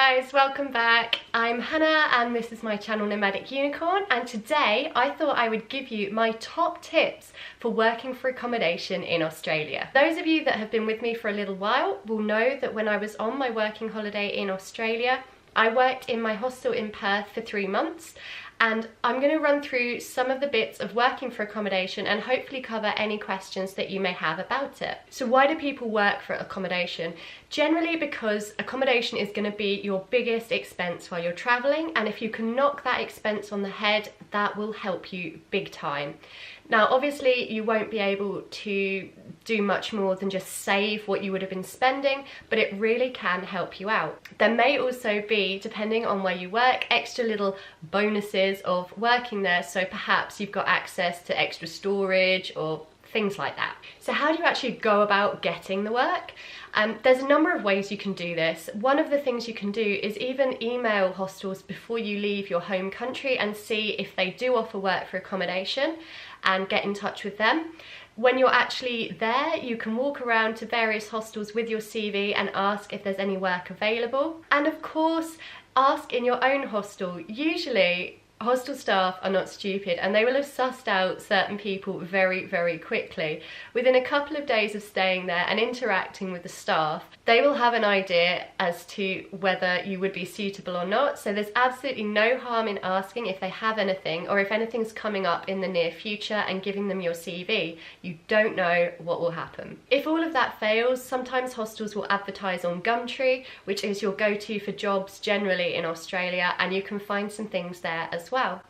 guys, welcome back. I'm Hannah and this is my channel Nomadic Unicorn, and today I thought I would give you my top tips for working for accommodation in Australia. Those of you that have been with me for a little while will know that when I was on my working holiday in Australia, I worked in my hostel in Perth for 3 months, and I'm going to run through some of the bits of working for accommodation and hopefully cover any questions that you may have about it. So why do people work for accommodation? Generally because accommodation is going to be your biggest expense while you're traveling, and if you can knock that expense on the head, that will help you big time. Now obviously you won't be able to do much more than just save what you would have been spending, but it really can help you out. There may also be, depending on where you work, extra little bonuses of working there, so perhaps you've got access to extra storage or things like that. So how do you actually go about getting the work? There's a number of ways you can do this. One of the things you can do is even email hostels before you leave your home country and see if they do offer work for accommodation and get in touch with them. When you're actually there, you can walk around to various hostels with your CV and ask if there's any work available. And of course, ask in your own hostel. Usually, hostel staff are not stupid and they will have sussed out certain people very, very quickly. Within a couple of days of staying there and interacting with the staff, they will have an idea as to whether you would be suitable or not. So there's absolutely no harm in asking if they have anything or if anything's coming up in the near future and giving them your CV. You don't know what will happen. If all of that fails, sometimes hostels will advertise on Gumtree, which is your go-to for jobs generally in Australia, and you can find some things there as well.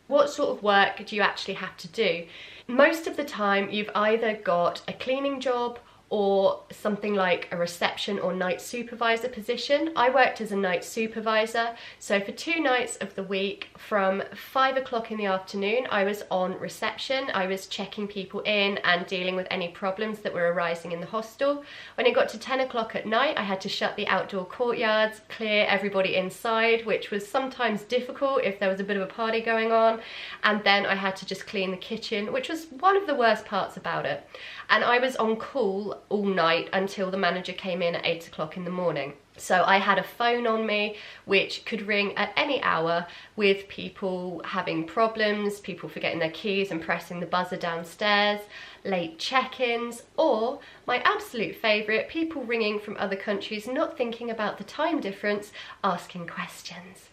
What sort of work do you actually have to do? Most of the time you've either got a cleaning job or something like a reception or night supervisor position. I worked as a night supervisor, so for 2 nights of the week from 5 o'clock in the afternoon I was on reception. I was checking people in and dealing with any problems that were arising in the hostel. When it got to 10 o'clock at night I had to shut the outdoor courtyards, clear everybody inside, which was sometimes difficult if there was a bit of a party going on, and then I had to just clean the kitchen, which was one of the worst parts about it. And I was on call all night until the manager came in at 8 o'clock in the morning. So I had a phone on me which could ring at any hour with people having problems, people forgetting their keys and pressing the buzzer downstairs, late check-ins, or my absolute favourite, people ringing from other countries not thinking about the time difference, asking questions.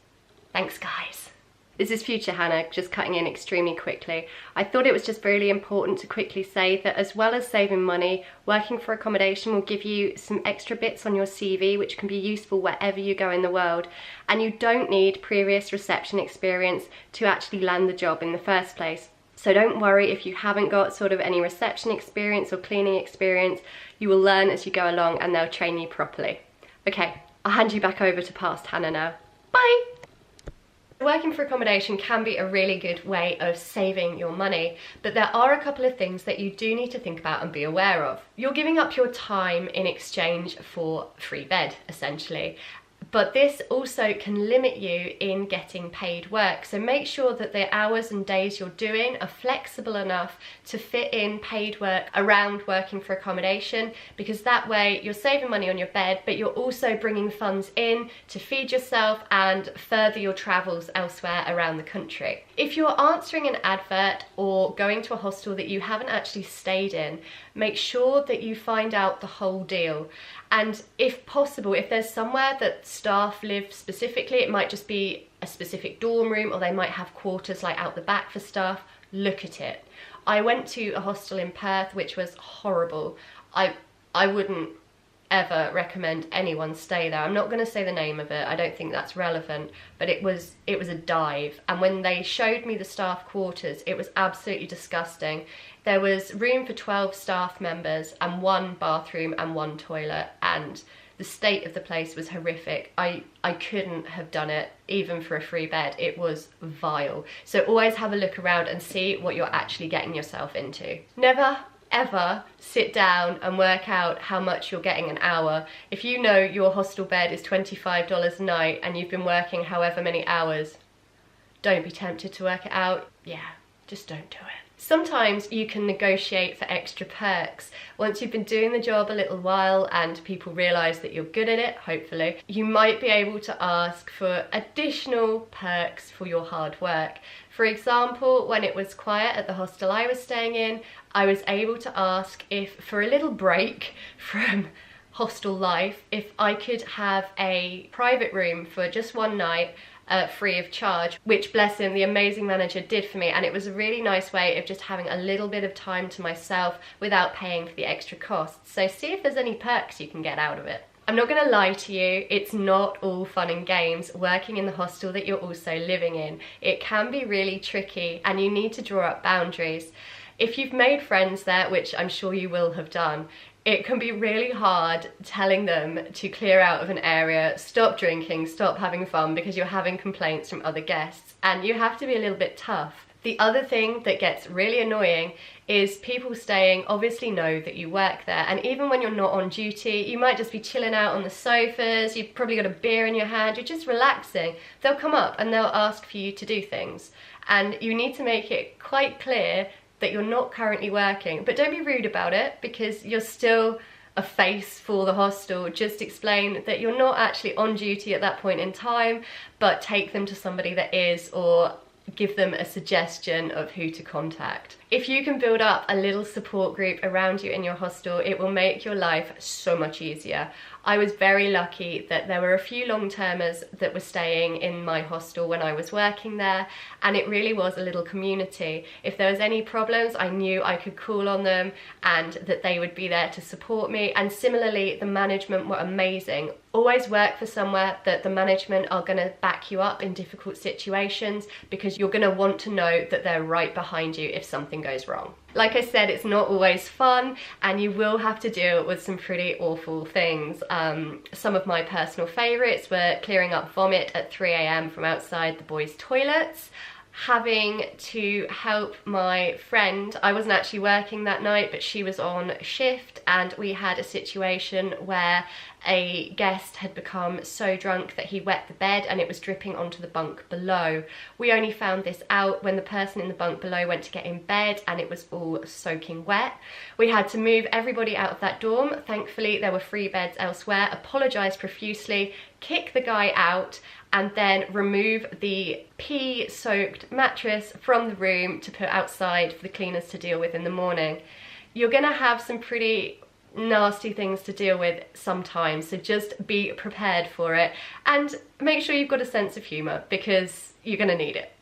Thanks guys. This is future Hannah, just cutting in extremely quickly. I thought it was just really important to quickly say that as well as saving money, working for accommodation will give you some extra bits on your CV which can be useful wherever you go in the world. And you don't need previous reception experience to actually land the job in the first place. So don't worry if you haven't got sort of any reception experience or cleaning experience. You will learn as you go along and they'll train you properly. Okay, I'll hand you back over to past Hannah now. Bye! Working for accommodation can be a really good way of saving your money, but there are a couple of things that you do need to think about and be aware of. You're giving up your time in exchange for free bed, essentially. But this also can limit you in getting paid work. So make sure that the hours and days you're doing are flexible enough to fit in paid work around working for accommodation, because that way you're saving money on your bed, but you're also bringing funds in to feed yourself and further your travels elsewhere around the country. If you're answering an advert or going to a hostel that you haven't actually stayed in, make sure that you find out the whole deal. And if possible, if there's somewhere that staff live specifically, it might just be a specific dorm room, or they might have quarters like out the back for staff, look at it. I went to a hostel in Perth which was horrible. I wouldn't ever recommend anyone stay there. I'm not going to say the name of it, I don't think that's relevant, but it was a dive. And when they showed me the staff quarters, it was absolutely disgusting. There was room for 12 staff members and 1 bathroom and 1 toilet, and the state of the place was horrific. I couldn't have done it even for a free bed. It was vile. So always have a look around and see what you're actually getting yourself into. Never ever sit down and work out how much you're getting an hour. If you know your hostel bed is $25 a night and you've been working however many hours, don't be tempted to work it out. Yeah, just don't do it. Sometimes you can negotiate for extra perks. Once you've been doing the job a little while and people realise that you're good at it, hopefully, you might be able to ask for additional perks for your hard work. For example, when it was quiet at the hostel I was staying in, I was able to ask if, for a little break from hostel life, if I could have a private room for just one night, free of charge, which, bless him, the amazing manager did for me, and it was a really nice way of just having a little bit of time to myself without paying for the extra costs. So see if there's any perks you can get out of it. I'm not going to lie to you, it's not all fun and games working in the hostel that you're also living in. It can be really tricky and you need to draw up boundaries. If you've made friends there, which I'm sure you will have done, it can be really hard telling them to clear out of an area, stop drinking, stop having fun because you're having complaints from other guests, and you have to be a little bit tough. The other thing that gets really annoying is people staying obviously know that you work there, and even when you're not on duty, you might just be chilling out on the sofas, you've probably got a beer in your hand, you're just relaxing. They'll come up and they'll ask for you to do things, and you need to make it quite clear that you're not currently working, but don't be rude about it because you're still a face for the hostel. Just explain that you're not actually on duty at that point in time, but take them to somebody that is, or give them a suggestion of who to contact. If you can build up a little support group around you in your hostel, it will make your life so much easier. I was very lucky that there were a few long-termers that were staying in my hostel when I was working there, and it really was a little community. If there was any problems, I knew I could call on them and that they would be there to support me. And similarly, the management were amazing. Always work for somewhere that the management are going to back you up in difficult situations, because you're going to want to know that they're right behind you if something goes wrong. Like I said, it's not always fun and you will have to deal with some pretty awful things. Some of my personal favourites were clearing up vomit at 3 AM from outside the boys' toilets, having to help my friend. I wasn't actually working that night, but she was on shift, and we had a situation where a guest had become so drunk that he wet the bed and it was dripping onto the bunk below. We only found this out when the person in the bunk below went to get in bed and it was all soaking wet. We had to move everybody out of that dorm. Thankfully there were free beds elsewhere, apologised profusely, kick the guy out, and then remove the pee-soaked mattress from the room to put outside for the cleaners to deal with in the morning. You're gonna have some pretty nasty things to deal with sometimes, so just be prepared for it and make sure you've got a sense of humour because you're gonna need it.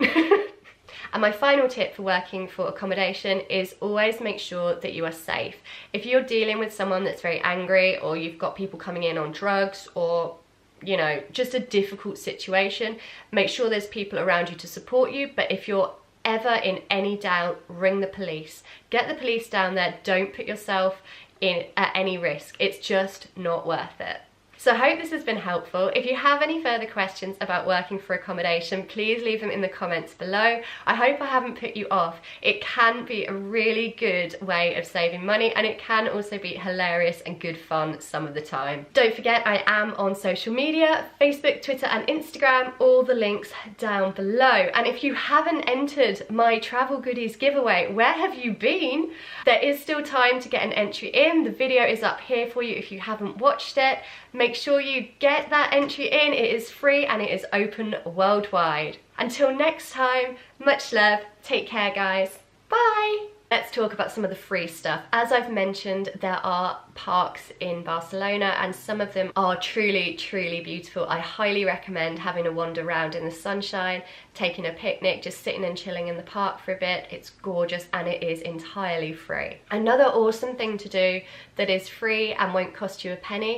And my final tip for working for accommodation is always make sure that you are safe. If you're dealing with someone that's very angry, or you've got people coming in on drugs, or you know, just a difficult situation, make sure there's people around you to support you. But if you're ever in any doubt, ring the police. Get the police down there, don't put yourself at any risk. It's just not worth it. So I hope this has been helpful. If you have any further questions about working for accommodation, please leave them in the comments below. I hope I haven't put you off. It can be a really good way of saving money, and it can also be hilarious and good fun some of the time. Don't forget, I am on social media, Facebook, Twitter and Instagram, all the links down below. And if you haven't entered my travel goodies giveaway, where have you been? There is still time to get an entry in. The video is up here for you if you haven't watched it. Make sure you get that entry in. It is free and it is open worldwide. Until next time, much love. Take care, guys. Bye. Let's talk about some of the free stuff. As I've mentioned, there are parks in Barcelona and some of them are truly, truly beautiful. I highly recommend having a wander around in the sunshine, taking a picnic, just sitting and chilling in the park for a bit. It's gorgeous and it is entirely free. Another awesome thing to do that is free and won't cost you a penny